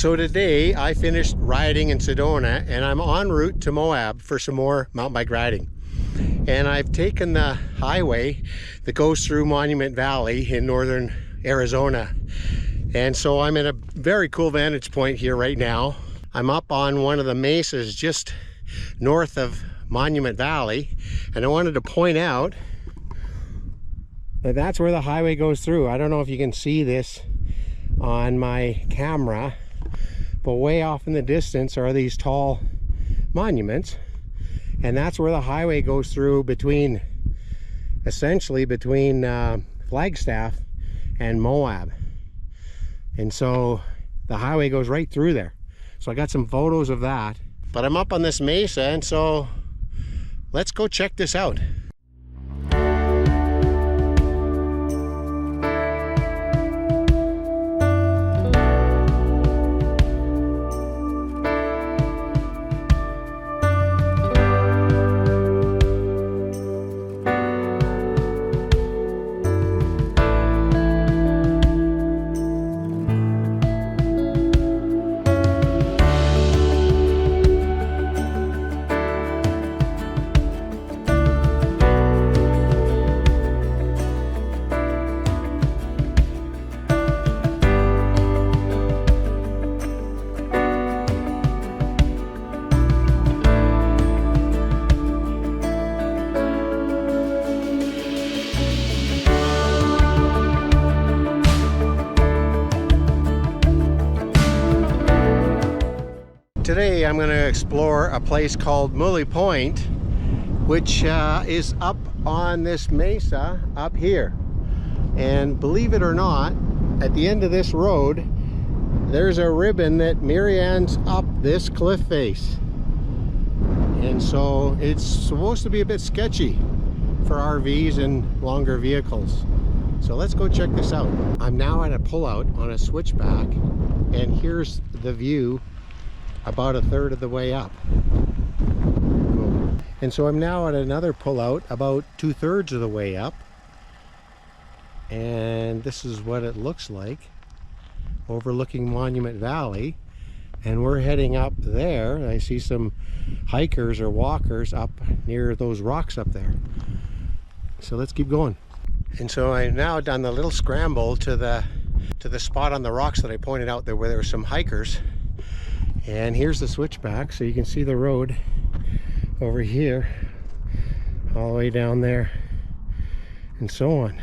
So today I finished riding in Sedona and I'm en route to Moab for some more mountain bike riding. And I've taken the highway that goes through Monument Valley in northern Arizona. And so I'm in a very cool vantage point here right now. I'm up on one of the mesas just north of Monument Valley, and I wanted to point out that that's where the highway goes through. I don't know if you can see this on my camera, but way off in the distance are these tall monuments, and that's where the highway goes through between, essentially between Flagstaff and Moab. And so the highway goes right through there. So I got some photos of that, but I'm up on this mesa, and so let's go check this out. Today I'm going to explore a place called Muley Point, which is up on this mesa up here. And believe it or not, at the end of this road there's a ribbon that meanders up this cliff face. And so it's supposed to be a bit sketchy for RVs and longer vehicles. So let's go check this out. I'm now at a pullout on a switchback, and here's the view about a third of the way up. And so I'm now at another pullout about 2/3 of the way up, and this is what it looks like, overlooking Monument Valley. And we're heading up there. I see some hikers or walkers up near those rocks up there. So let's keep going. And so I've now done the little scramble to the spot on the rocks that I pointed out there where there were some hikers. And here's the switchback, so you can see the road over here all the way down there and so on.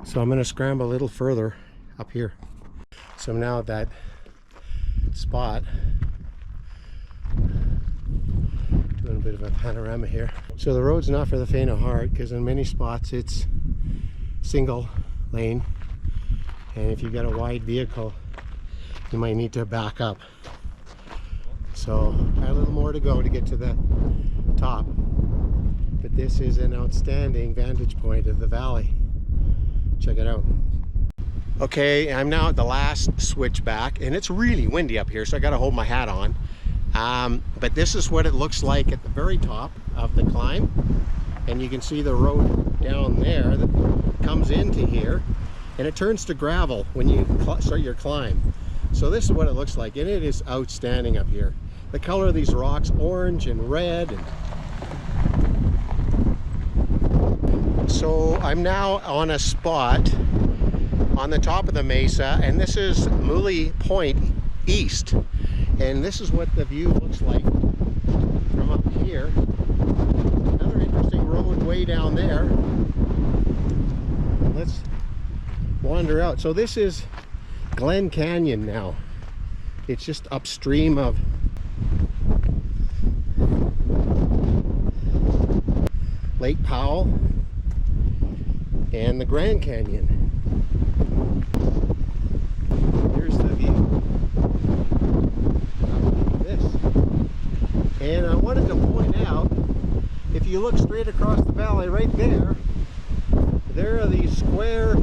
So I'm going to scramble a little further up here. So I'm now at that spot, doing a bit of a panorama here. So the road's not for the faint of heart, because in many spots it's single lane, and if you've got a wide vehicle you might need to back up. So a little more to go to get to the top, but this is an outstanding vantage point of the valley. Check it out. Okay, I'm now at the last switchback, and it's really windy up here, so I got to hold my hat on. But this is what it looks like at the very top of the climb, and you can see the road down there that comes into here, and it turns to gravel when you start your climb. So this is what it looks like, and it is outstanding up here. The color of these rocks, orange and red. And so I'm now on a spot on the top of the mesa, and this is Muley Point East. And this is what the view looks like from up here. Another interesting road way down there. Let's wander out. So this is Glen Canyon now. It's just upstream of Lake Powell and the Grand Canyon. Here's the view of this. And I wanted to point out, if you look straight across the valley right there, there are these square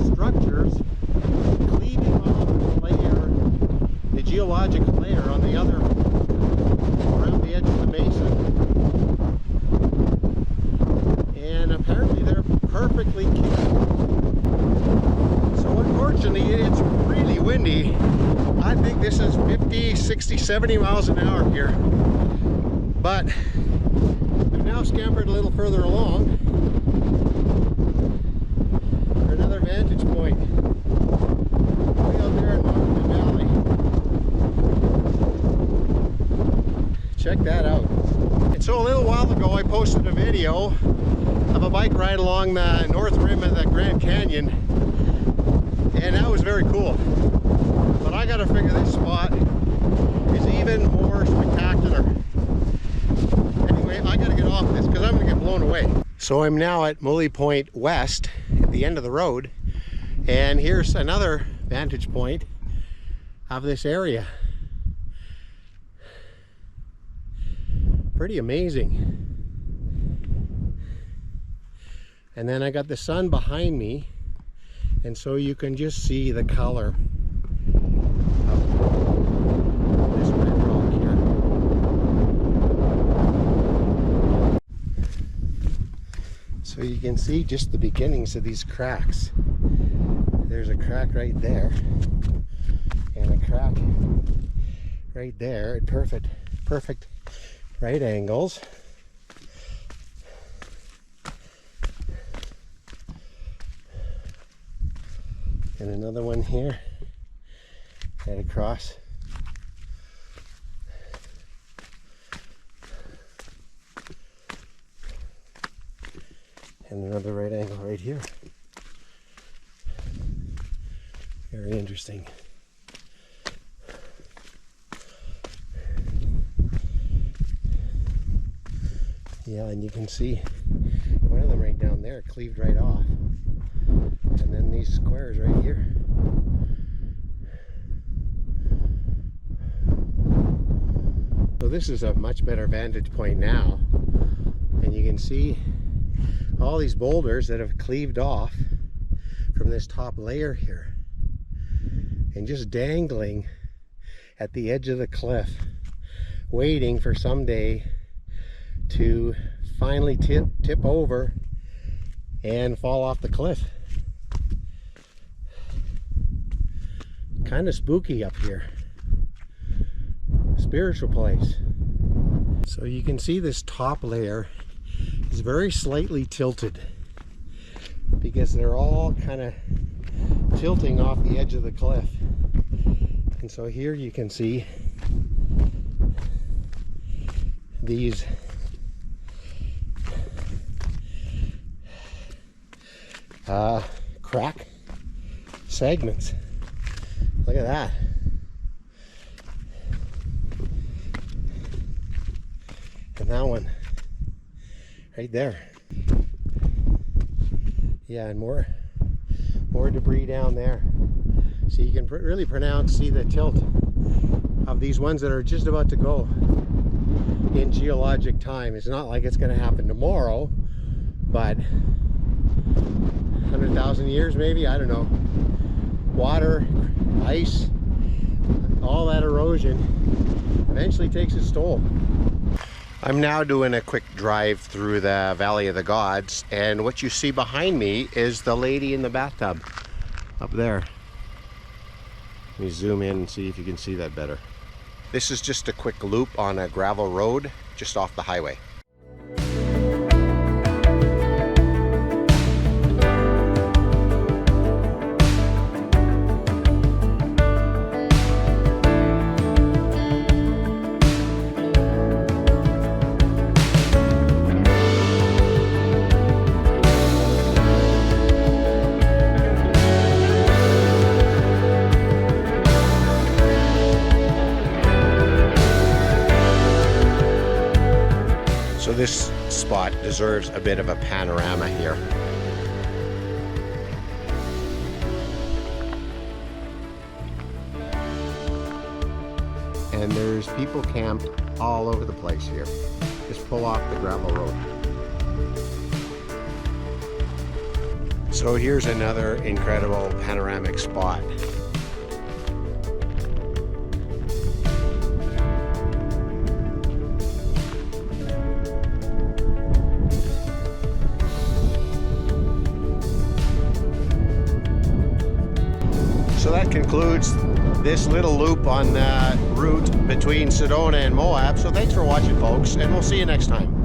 structures cleaving off the layer, the geologic layer on the other, around the edge of the mesa. And apparently they're perfectly kept. So unfortunately it's really windy crazy 70 miles an hour here. But we've now scampered a little further along for another vantage point. Way out there in Moab Valley. Check that out. And so a little while ago I posted a video of a bike ride along the north rim of the Grand Canyon, and that was very cool. But I gotta figure this spot is even more spectacular. Anyway, I gotta get off this because I'm gonna get blown away. So I'm now at Muley Point West at the end of the road, and here's another vantage point of this area. Pretty amazing. And then I got the sun behind me, and so you can just see the color of this red rock here. So you can see just the beginnings of these cracks. There's a crack right there, and a crack right there at perfect right angles. And another one here, head across. And another right angle right here. Very interesting. Yeah, and you can see one of them right down there cleaved right off. And then these squares right here. So this is a much better vantage point now. And you can see all these boulders that have cleaved off from this top layer here. And just dangling at the edge of the cliff, waiting for someday to finally tip over and fall off the cliff. Kind of spooky up here. Spiritual place. So you can see this top layer is very slightly tilted because they're all kind of tilting off the edge of the cliff. And so here you can see these crack segments. Look at that. And that one right there. Yeah, and more debris down there. So you can really see the tilt of these ones that are just about to go in geologic time. It's not like it's going to happen tomorrow, but 100,000 years maybe, I don't know. Water, ice, all that erosion eventually takes its toll. I'm now doing a quick drive through the Valley of the Gods, and what you see behind me is the lady in the bathtub up there. Let me zoom in and see if you can see that better. This is just a quick loop on a gravel road just off the highway. So this spot deserves a bit of a panorama here. And there's people camped all over the place here. Just pull off the gravel road. So here's another incredible panoramic spot. So that concludes this little loop on the route between Sedona and Moab. So thanks for watching, folks, and we'll see you next time.